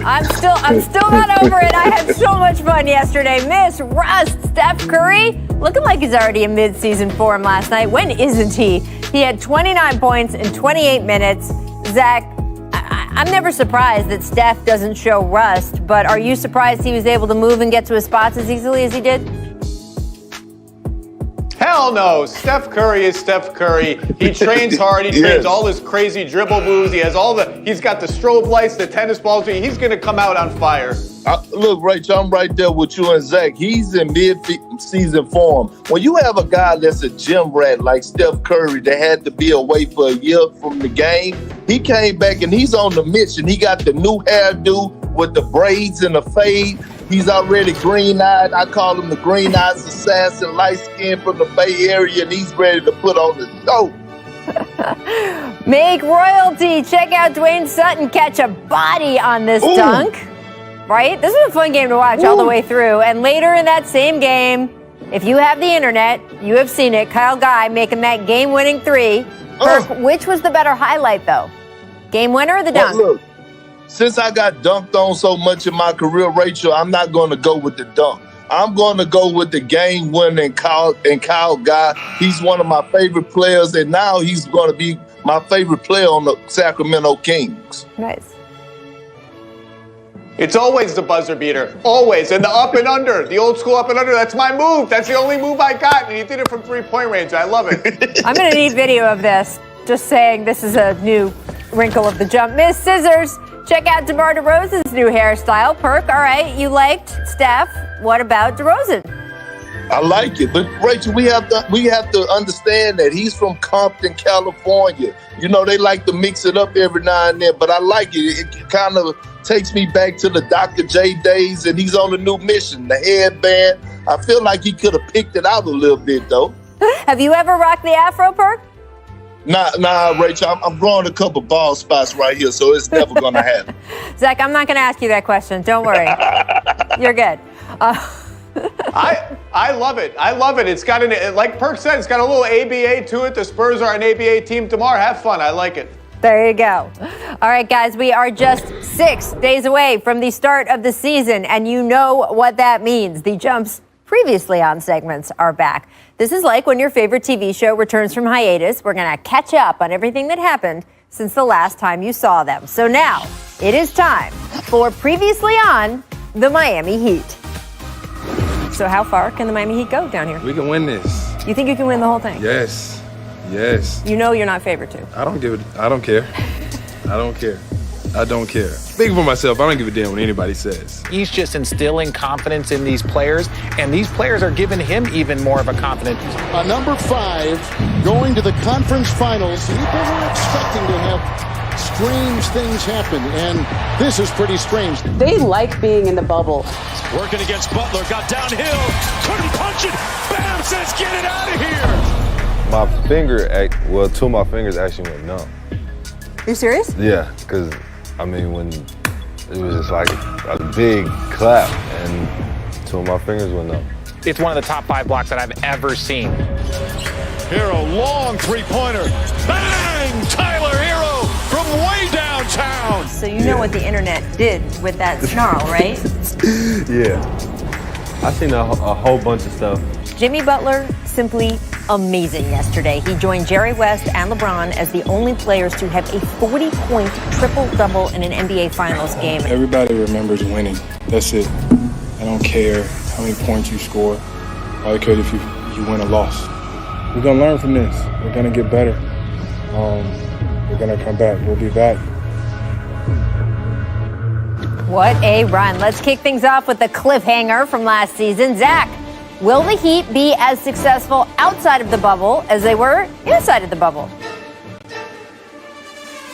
I'm still not over it. I had so much fun yesterday. Miss Rust, Steph Curry, looking like he's already in mid-season form last night. When isn't he? He had 29 points in 28 minutes. Zach, I'm never surprised that Steph doesn't show rust, but are you surprised he was able to move and get to his spots as easily as he did? Hell no. Steph Curry is Steph Curry. He trains hard. He trains all his crazy dribble moves. He's got the strobe lights, the tennis balls. He's going to come out on fire. Look, Rachel, I'm right there with you and Zach. He's in mid-season form. When you have a guy that's a gym rat like Steph Curry that had to be away for a year from the game, he came back and he's on the mission. He got the new hairdo with the braids and the fade. He's already green-eyed. I call him the green-eyed assassin, light-skinned from the Bay Area, and he's ready to put on the dope. Make royalty. Check out Dwayne Sutton catch a body on this dunk. Right? This is a fun game to watch all the way through. And later in that same game, if you have the internet, you have seen it, Kyle Guy making that game-winning three. Kirk, which was the better highlight, though? Game winner or the dunk? Look, since I got dunked on so much in my career, Rachel, I'm not going to go with the dunk. I'm going to go with the game-winning Kyle Guy. He's one of my favorite players, and now he's going to be my favorite player on the Sacramento Kings. Nice. It's always the buzzer beater. Always. And the up and under. The old school up and under. That's my move. That's the only move I got. And he did it from three-point range. I love it. I'm going to need video of this. Just saying this is a new wrinkle of the jump. Miss Scissors. Check out DeMar DeRozan's new hairstyle. Perk, all right, you liked Steph. What about DeRozan? I like it, but Rachel, we have to understand that he's from Compton, California. You know, they like to mix it up every now and then, but I like it. It kind of takes me back to the Dr. J days, and he's on a new mission, the headband. I feel like he could have picked it out a little bit, though. Have you ever rocked the afro, Perk? Nah, Rachel, I'm growing a couple bald spots right here, so it's never going to happen. Zach, I'm not going to ask you that question. Don't worry. You're good. I love it. I love it. It's got like Perk said, it's got a little ABA to it. The Spurs are an ABA team tomorrow. Have fun. I like it. There you go. All right, guys, we are just 6 days away from the start of the season, and you know what that means. The Jump's previously on segments are back. This is like when your favorite TV show returns from hiatus. We're going to catch up on everything that happened since the last time you saw them. So now it is time for Previously on the Miami Heat. So how far can the Miami Heat go down here? We can win this. You think you can win the whole thing? Yes. Yes. You know you're not favored to. I don't care. I don't care. Speaking for myself, I don't give a damn what anybody says. He's just instilling confidence in these players, and these players are giving him even more of a confidence. A number 5 going to the conference finals. People were expecting to have strange things happen, and this is pretty strange. They like being in the bubble. Working against Butler, got downhill, couldn't punch it. Bam, says get it out of here. My finger, two of my fingers actually went numb. Are you serious? Yeah, because, I mean, when it was just like a big clap and two of my fingers went numb. It's one of the top 5 blocks that I've ever seen. Hero, long three-pointer. Bang! Tyler Hero from way downtown. So you know what the internet did with that snarl, right? Yeah. I seen a whole bunch of stuff. Jimmy Butler, simply amazing yesterday. He joined Jerry West and LeBron as the only players to have a 40-point triple-double in an NBA Finals game. Everybody remembers winning. That's it. I don't care how many points you score. All I care if you win or loss. We're going to learn from this. We're going to get better. We're going to come back. We'll be back. What a run. Let's kick things off with the cliffhanger from last season. Zach, will the Heat be as successful outside of the bubble as they were inside of the bubble?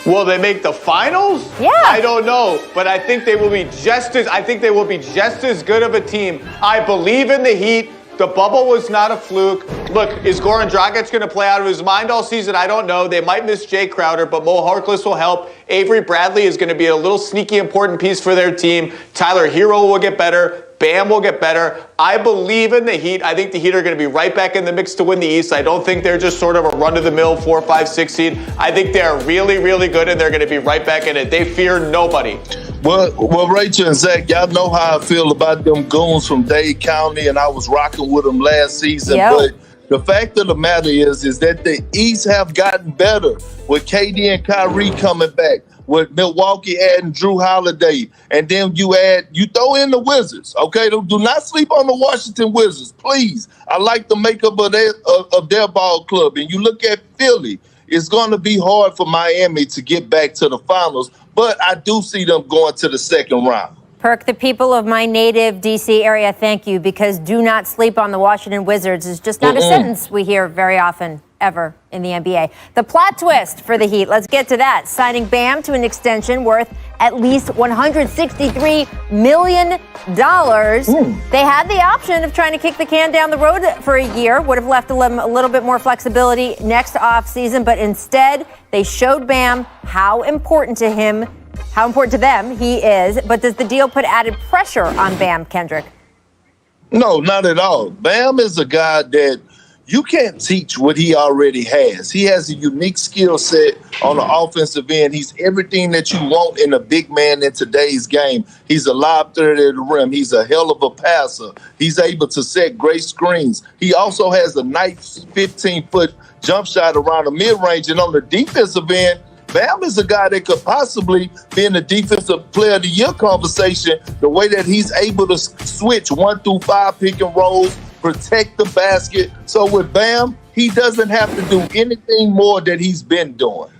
Will they make the finals? Yeah. I don't know, but I think they will be just as good of a team. I believe in the Heat. The bubble was not a fluke. Look, is Goran Dragic going to play out of his mind all season? I don't know. They might miss Jay Crowder, but Mo Harkless will help. Avery Bradley is going to be a little sneaky important piece for their team. Tyler Hero will get better. Bam will get better. I believe in the Heat. I think the Heat are going to be right back in the mix to win the East. I don't think they're just sort of a run-of-the-mill 4, 5, 6 seed. I think they're really, really good, and they're going to be right back in it. They fear nobody. Well, Rachel and Zach, y'all know how I feel about them goons from Dade County, and I was rocking with them last season. Yep. But the fact of the matter is that the East have gotten better with KD and Kyrie coming back, with Milwaukee adding Drew Holiday, and then you throw in the Wizards. Okay, do not sleep on the Washington Wizards, please. I like the makeup of their ball club, and you look at Philly. It's going to be hard for Miami to get back to the finals, but I do see them going to the second round. Perk, the people of my native D.C. area, thank you, because do not sleep on the Washington Wizards is just not a sentence we hear very often, ever, in the NBA. The plot twist for the Heat, let's get to that. Signing Bam to an extension worth at least $163 million. They had the option of trying to kick the can down the road for a year, would have left them a little bit more flexibility next offseason, but instead they showed Bam how important to them he is. But does the deal put added pressure on Bam, Kendrick? No, not at all. Bam is a guy that you can't teach what he already has. He has a unique skill set on the offensive end. He's everything that you want in a big man in today's game. He's a lob threat at the rim. He's a hell of a passer. He's able to set great screens. He also has a nice 15-foot jump shot around the mid-range. And on the defensive end, Bam is a guy that could possibly be in the defensive player of the year conversation, the way that he's able to switch 1 through 5 pick and rolls, protect the basket. So with Bam, he doesn't have to do anything more than he's been doing.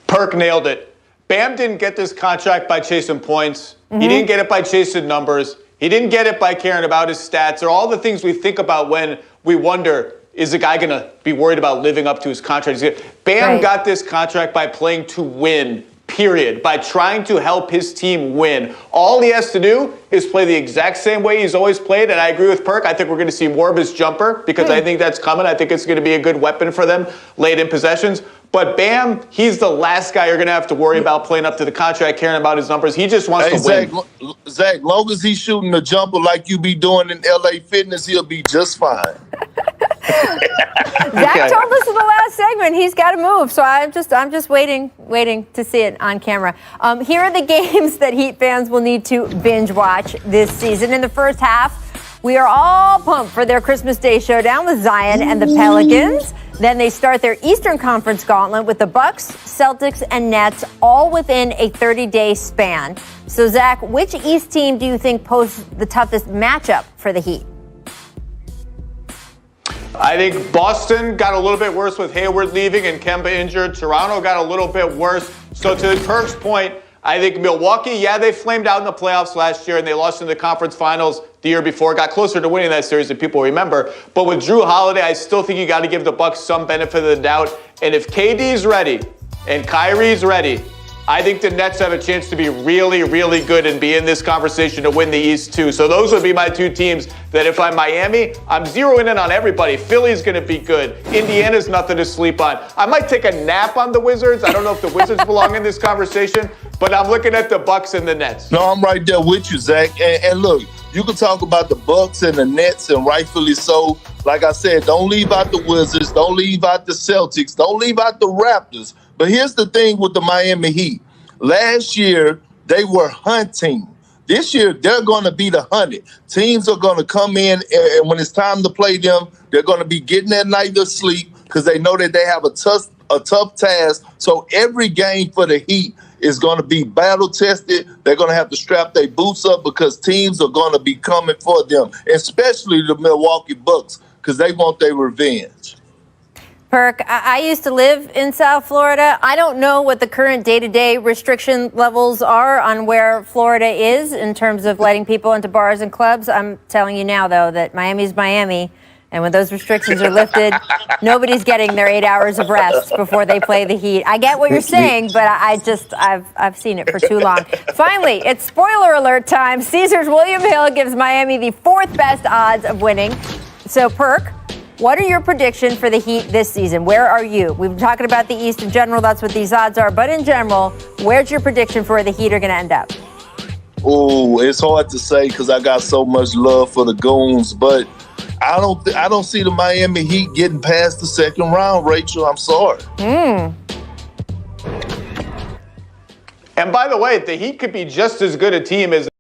Perk nailed it. Bam didn't get this contract by chasing points. He didn't get it by chasing numbers. He didn't get it by caring about his stats or all the things we think about when we wonder, is the guy going to be worried about living up to his contract? Bam got this contract by playing to win, period, by trying to help his team win. All he has to do is play the exact same way he's always played, and I agree with Perk. I think we're going to see more of his jumper because I think that's coming. I think it's going to be a good weapon for them late in possessions. But Bam, he's the last guy you're going to have to worry about playing up to the contract, caring about his numbers. He just wants to win. Zach, long as he's shooting the jumper like you be doing in LA Fitness, he'll be just fine. Zach told us in the last segment he's got to move, so I'm just waiting to see it on camera. Here are the games that Heat fans will need to binge watch this season. In the first half, we are all pumped for their Christmas Day showdown with Zion and the Pelicans. Then they start their Eastern Conference gauntlet with the Bucks, Celtics, and Nets, all within a 30-day span. So, Zach, which East team do you think poses the toughest matchup for the Heat? I think Boston got a little bit worse with Hayward leaving and Kemba injured. Toronto got a little bit worse. So to Perk's point, I think Milwaukee, they flamed out in the playoffs last year and they lost in the conference finals the year before. Got closer to winning that series than people remember. But with Drew Holiday, I still think you got to give the Bucks some benefit of the doubt. And if KD's ready and Kyrie's ready, I think the Nets have a chance to be really, really good and be in this conversation to win the East too. So those would be my two teams that if I'm Miami, I'm zeroing in on everybody. Philly's going to be good. Indiana's nothing to sleep on. I might take a nap on the Wizards. I don't know if the Wizards belong in this conversation, but I'm looking at the Bucks and the Nets. No, I'm right there with you, Zach. And look, you can talk about the Bucks and the Nets, and rightfully so. Like I said, don't leave out the Wizards. Don't leave out the Celtics. Don't leave out the Raptors. But here's the thing with the Miami Heat. Last year, they were hunting. This year, they're going to be the hunted. Teams are going to come in, and when it's time to play them, they're going to be getting that night of sleep because they know that they have a tough task. So every game for the Heat is going to be battle-tested. They're going to have to strap their boots up because teams are going to be coming for them, especially the Milwaukee Bucks, because they want their revenge. Perk, I used to live in South Florida. I don't know what the current day-to-day restriction levels are on where Florida is in terms of letting people into bars and clubs. I'm telling you now, though, that Miami's Miami. And when those restrictions are lifted, nobody's getting their 8 hours of rest before they play the Heat. I get what you're saying, but I've seen it for too long. Finally, it's spoiler alert time. Caesars William Hill gives Miami the 4th best odds of winning. So, Perk, what are your predictions for the Heat this season? Where are you? We've been talking about the East in general. That's what these odds are. But in general, where's your prediction for where the Heat are going to end up? Oh, it's hard to say because I got so much love for the Goons, but I don't see the Miami Heat getting past the second round, Rachel. I'm sorry. And by the way, the Heat could be just as good a team as